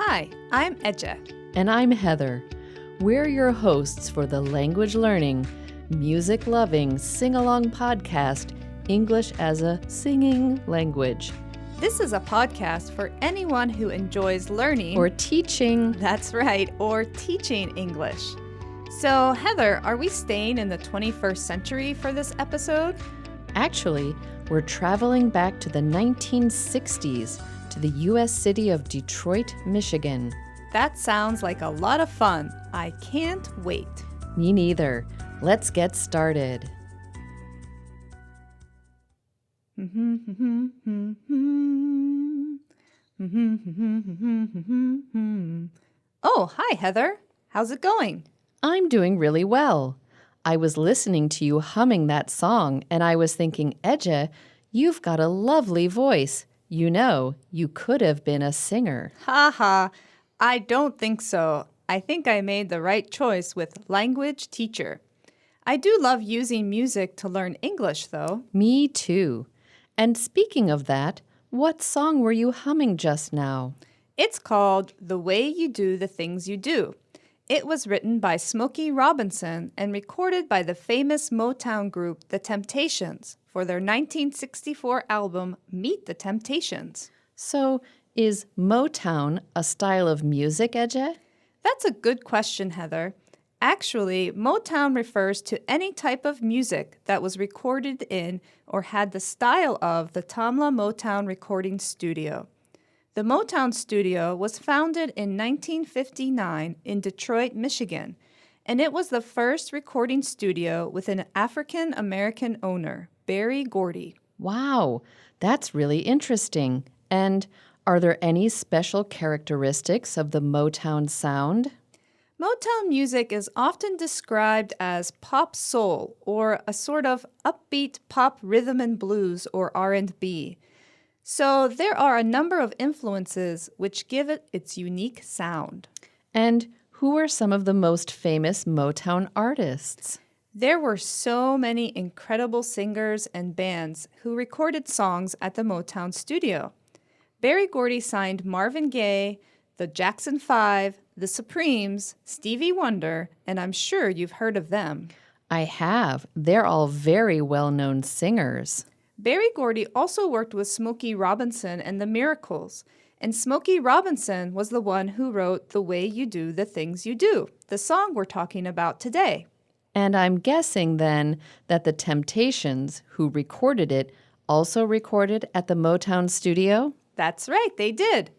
Hi, I'm Ece. And I'm Heather. We're your hosts for the language learning, music loving, sing along podcast, English as a Singing Language. This is a podcast for anyone who enjoys learning Or teaching. That's right, or teaching English. So, Heather, are we staying in the 21st century for this episode? Actually, we're traveling back to the 1960s to the U.S. city of Detroit, Michigan. That sounds like a lot of fun. I can't wait. Me neither. Let's get started. Oh, hi, Heather. How's it going? I'm doing really well. I was listening to you humming that song, and I was thinking, Ece, you've got a lovely voice. You know, you could have been a singer. Ha ha. I don't think so. I think I made the right choice with language teacher. I do love using music to learn English, though. Me too. And speaking of that, what song were you humming just now? It's called The Way You Do the Things You Do. It was written by Smokey Robinson and recorded by the famous Motown group The Temptations for their 1964 album Meet the Temptations. So, is Motown a style of music, Ece? That's a good question, Heather. Actually, Motown refers to any type of music that was recorded in or had the style of the Tamla Motown recording studio. The Motown studio was founded in 1959 in Detroit, Michigan, and it was the first recording studio with an African-American owner, Berry Gordy. Wow, that's really interesting. And are there any special characteristics of the Motown sound? Motown music is often described as pop soul or a sort of upbeat pop rhythm and blues or R&B. So there are a number of influences which give it its unique sound. And who are some of the most famous Motown artists? There were so many incredible singers and bands who recorded songs at the Motown studio. Berry Gordy signed Marvin Gaye, the Jackson 5, the Supremes, Stevie Wonder, and I'm sure you've heard of them. I have. They're all very well-known singers. Berry Gordy also worked with Smokey Robinson and the Miracles, and Smokey Robinson was the one who wrote The Way You Do the Things You Do, the song we're talking about today. And I'm guessing then that the Temptations, who recorded it, also recorded at the Motown studio? That's right, they did.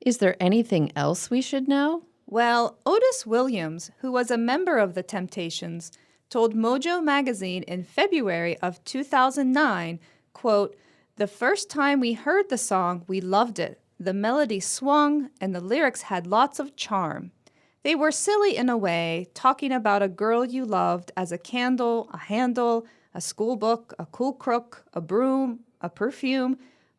Is there anything else we should know? Well, Otis Williams, who was a member of the Temptations, told Mojo magazine in February of 2009, quote, "The first time we heard the song, we loved it. The melody swung and the lyrics had lots of charm. They were silly in a way, talking about a girl you loved as a candle, a handle, a school book, a cool crook, a broom, a perfume.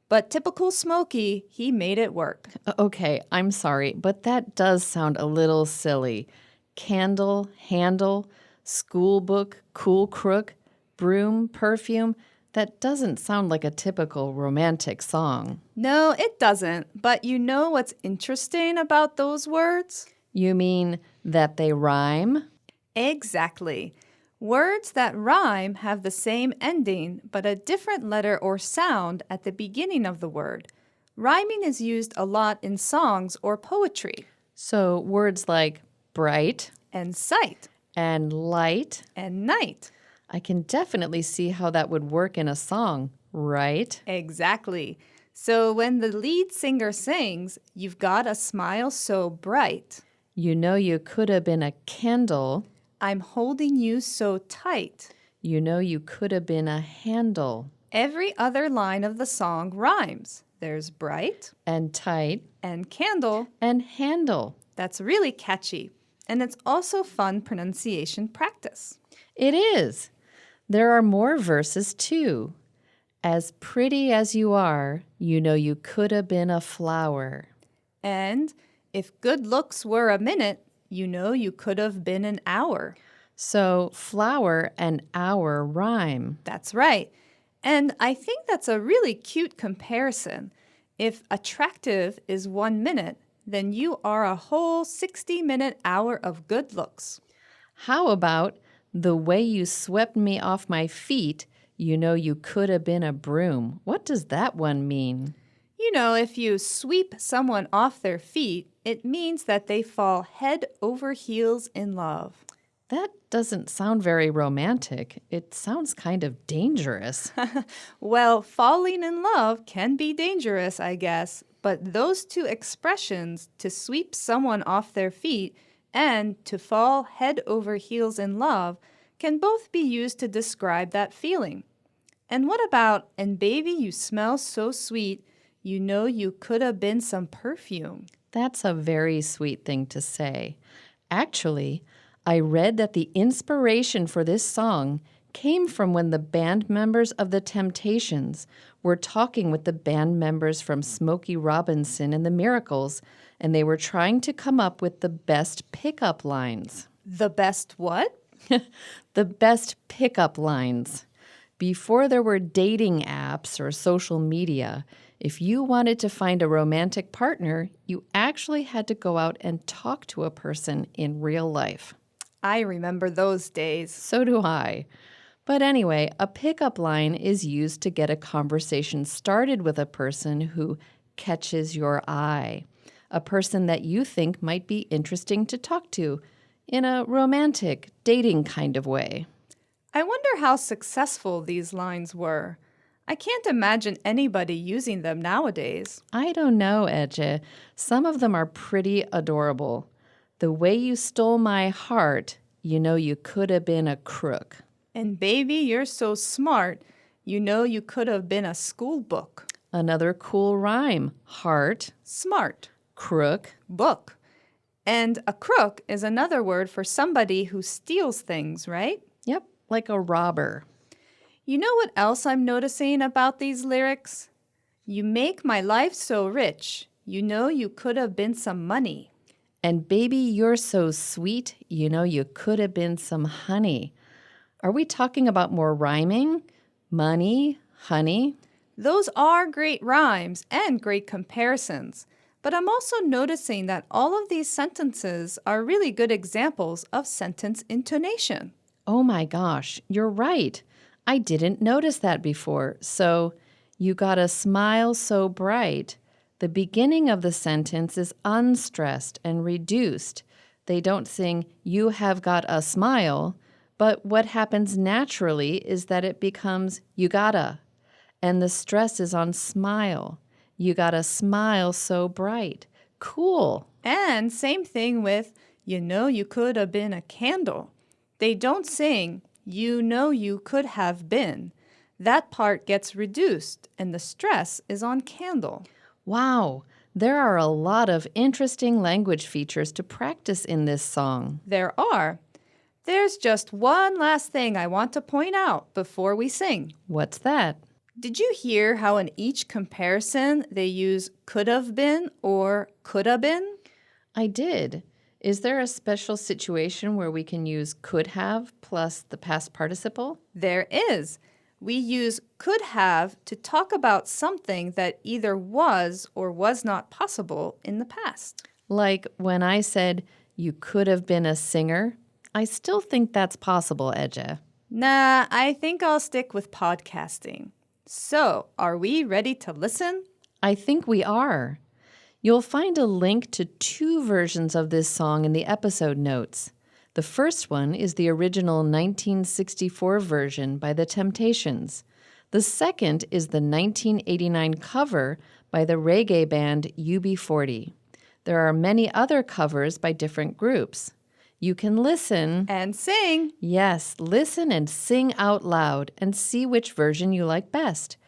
But typical Smokey, he made it work." Okay, I'm sorry, but that does sound a little silly. Candle, handle, school book, cool crook, broom, perfume. That doesn't sound like a typical romantic song. No, it doesn't. But you know what's interesting about those words? You mean that they rhyme? Exactly. Words that rhyme have the same ending, but a different letter or sound at the beginning of the word. Rhyming is used a lot in songs or poetry. So words like bright And sight. and light, And night. I can definitely see how that would work in a song, right? Exactly. So when the lead singer sings, "You've got a smile so bright," You know you could have been a candle. "I'm holding you so tight," You know you could have been a handle. every other line of the song rhymes. There's bright And tight and candle. and handle. That's really catchy. And it's also fun pronunciation practice. It is. There are more verses too. As pretty as you are, you know you could have been a flower. And if good looks were a minute, you know you could have been an hour. So flower and hour rhyme. That's right. And I think that's a really cute comparison. If attractive is 1 minute, then you are a whole 60-minute hour of good looks. How about the way you swept me off my feet, you know you could have been a broom? What does that one mean? You know, if you sweep someone off their feet, it means that they fall head over heels in love. That doesn't sound very romantic. It sounds kind of dangerous. Well, falling in love can be dangerous, I guess, but those two expressions, to sweep someone off their feet and to fall head over heels in love, can both be used to describe that feeling. And what about, and baby, you smell so sweet, you know you could have been some perfume? That's a very sweet thing to say. Actually, I read that the inspiration for this song came from when the band members of the Temptations were talking with the band members from Smokey Robinson and the Miracles, and they were trying to come up with the best pickup lines. The best what? The best pickup lines. Before there were dating apps or social media, if you wanted to find a romantic partner, you actually had to go out and talk to a person in real life. I remember those days. So do I. But anyway, a pickup line is used to get a conversation started with a person who catches your eye, a person that you think might be interesting to talk to in a romantic, dating kind of way. I wonder how successful these lines were. I can't imagine anybody using them nowadays. I don't know, Ece. Some of them are pretty adorable. The way you stole my heart, you know you could have been a crook. And baby, you're so smart, you know you could have been a school book. Another cool rhyme. Heart, Smart, crook. book. And a crook is another word for somebody who steals things, right? Yep, like a robber. You know what else I'm noticing about these lyrics? You make my life so rich, you know you could have been some money. And baby, you're so sweet, you know you could have been some honey. Are we talking about more rhyming? Money, honey? Those are great rhymes and great comparisons. But I'm also noticing that all of these sentences are really good examples of sentence intonation. Oh my gosh, you're right. I didn't notice that before. So, you got a smile so bright. The beginning of the sentence is unstressed and reduced. They don't sing, you have got a smile, but what happens naturally is that it becomes, you gotta. And the stress is on smile. You got a smile so bright. Cool. And same thing with, you know you could have been a candle. They don't sing, you know you could have been. That part gets reduced and the stress is on candle. Wow, there are a lot of interesting language features to practice in this song. There are. There's just one last thing I want to point out before we sing. What's that? Did you hear how in each comparison they use could have been or could have been? I did. Is there a special situation where we can use could have plus the past participle? There is. We use could have to talk about something that either was or was not possible in the past. Like when I said you could have been a singer, I still think that's possible, Ece. Nah, I think I'll stick with podcasting. So, are we ready to listen? I think we are. You'll find a link to 2 versions of this song in the episode notes. The first one is the original 1964 version by the Temptations. The second is the 1989 cover by the reggae band UB40. There are many other covers by different groups. You can listen And sing. Yes, listen and sing out loud and see which version you like best.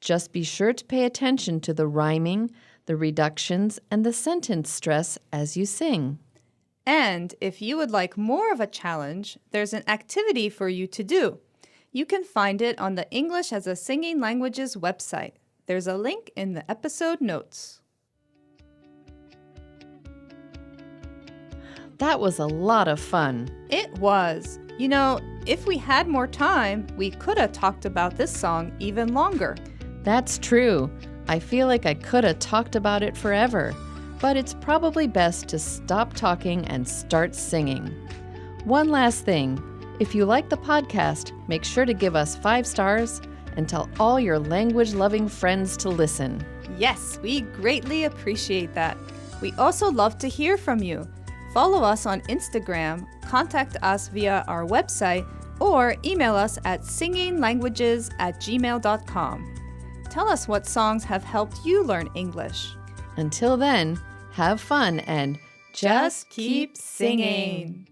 Just be sure to pay attention to the rhyming, the reductions, and the sentence stress as you sing. And if you would like more of a challenge, there's an activity for you to do. You can find it on the English as a Singing Languages website. There's a link in the episode notes. That was a lot of fun. It was. You know, if we had more time, we could have talked about this song even longer. That's true. I feel like I could have talked about it forever. but it's probably best to stop talking and start singing. One last thing. If you like the podcast, make sure to give us 5 stars and tell all your language-loving friends to listen. Yes, we greatly appreciate that. We also love to hear from you. Follow us on Instagram, contact us via our website, or email us at singinglanguages@gmail.com. Tell us what songs have helped you learn English. Until then, have fun and Just keep singing.